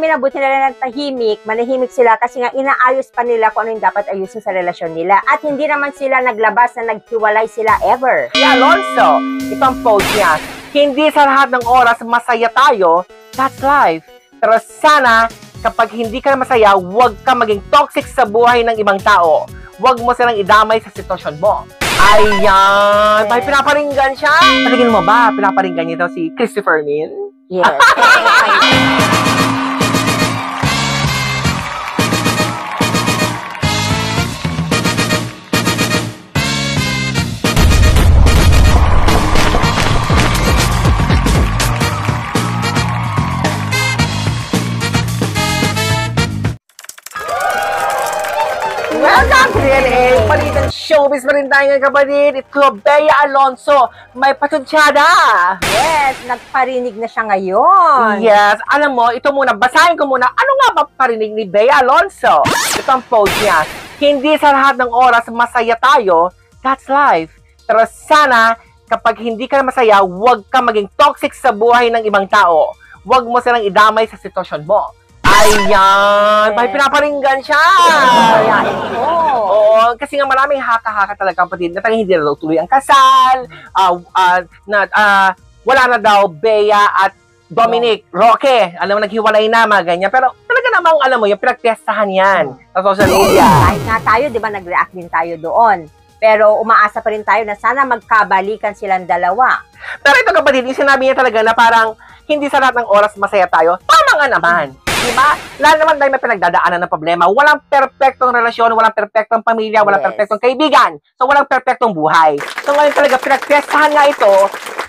minabuti nila ng tahimik, manahimik sila kasi nga inaayos pa nila kung ano yung dapat ayusin sa relasyon nila. At hindi naman sila naglabas na naghiwalay sila ever. Si Alonso, itong post niya, hindi sa lahat ng oras masaya tayo, that's life. Pero sana, kapag hindi ka masaya, huwag ka maging toxic sa buhay ng ibang tao. Huwag mo silang idamay sa sitwasyon mo. Ayan! May pinaparinggan siya! Patigin mo ba, pinaparinggan niya ito si Christopher Min? Yes. Welcome to DNA! Palitan showbiz pa rin tayo ngayon, kapatid. Ito, Bea Alonso. May patutsada! Yes, nagparinig na siya ngayon. Yes, alam mo, ito muna, basahin ko muna. Ano nga ba parinig ni Bea Alonso? Ito ang post niya. Hindi sa lahat ng oras masaya tayo, that's life. Pero sana, kapag hindi ka masaya, huwag ka maging toxic sa buhay ng ibang tao. Huwag mo silang idamay sa sitwasyon mo. Ayan! May pinaparinggan siya! Ayan po. Oo, kasi nga maraming haka-haka talaga, kapatid, na talagang hindi na daw tuloy ang kasal, wala na daw Bea at Dominic Roque. Alam mo, naghiwalay na, mga ganyan. Pero talaga namang, alam mo, yung pinagtestahan yan sa social media. Kahit nga tayo, di ba, nag-react din tayo doon. Pero umaasa pa rin tayo na sana magkabalikan silang dalawa. Pero ito, kapatid, yung sinabi niya talaga na parang hindi sa lahat ng oras masaya tayo. Tama nga naman. Diba? Lalo naman dahil may pinagdadaanan ng problema. Walang perpektong relasyon, walang perpektong pamilya, walang perpektong kaibigan. So, walang perpektong buhay. So, ngayon talaga, pinagtestahan nga ito,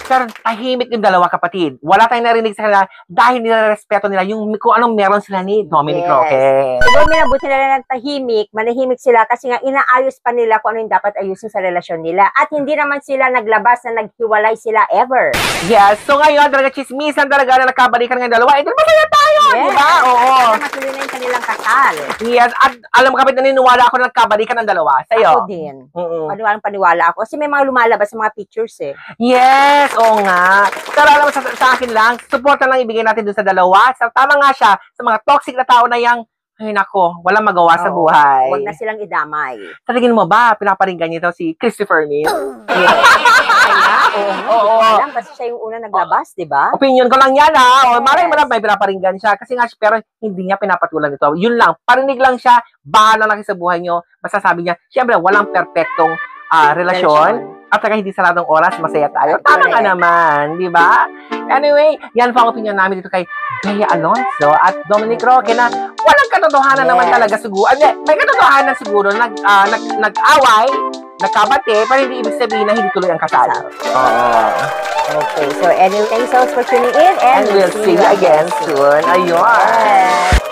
pero tahimik yung dalawa, kapatid. Wala tayong narinig sa kanila dahil nilarespeto nila yung kung anong meron sila ni Dominic Roque. Siguro minabuti nila ng tahimik, manahimik sila kasi nga inaayos pa nila kung ano yung dapat ayusin sa relasyon nila. At hindi naman sila naglabas na naghiwalay sila ever. Yes. So, ngayon, talaga chismisan talaga na nagkabalikan ng dalawa. Ito, masaya tayo! Yes. Diba? Oo. Sana matuloy na yung kanilang kasal. Yes. At alam mo, kapatid, naniniwala ako na nagkabalikan ng dalawa. Sa'yo? Ako din. Paniwalang ako. Kasi may mga lumalabas sa mga pictures eh. Yes, oo nga. Pero alam mo, sa akin lang, support na lang ibigay natin dun sa dalawa. Tama nga siya, sa mga toxic na tao na yang, ay nako, walang magawa sa buhay. Huwag na silang idamay. Tatigin mo ba, pinaparinggan niyo ito si Christopher Min? Oo. Kasi siya yung una naglabas, di ba? Opinion ko lang yan, ha? Maraming may pinaparinggan siya. Kasi nga, pero hindi niya pinapatulan ito. Yun lang, parinig lang siya, bahala lang sa buhay niyo. Basta sabi niya, siyempre, walang perpektong relasyon. At saka hindi sa lahat ng oras, masaya tayo. Tama nga naman, di ba? Anyway, yan po ang opinion namin dito kay Bea Alonso at Dominic Roque na walang katotohanan naman talaga siguro. May katotohanan siguro, nag-away, nagkabate, pero hindi ibig sabihin na hindi tuloy ang kasal. Okay, so anyway, thanks so much for tuning in and we'll see you again soon. Ayun.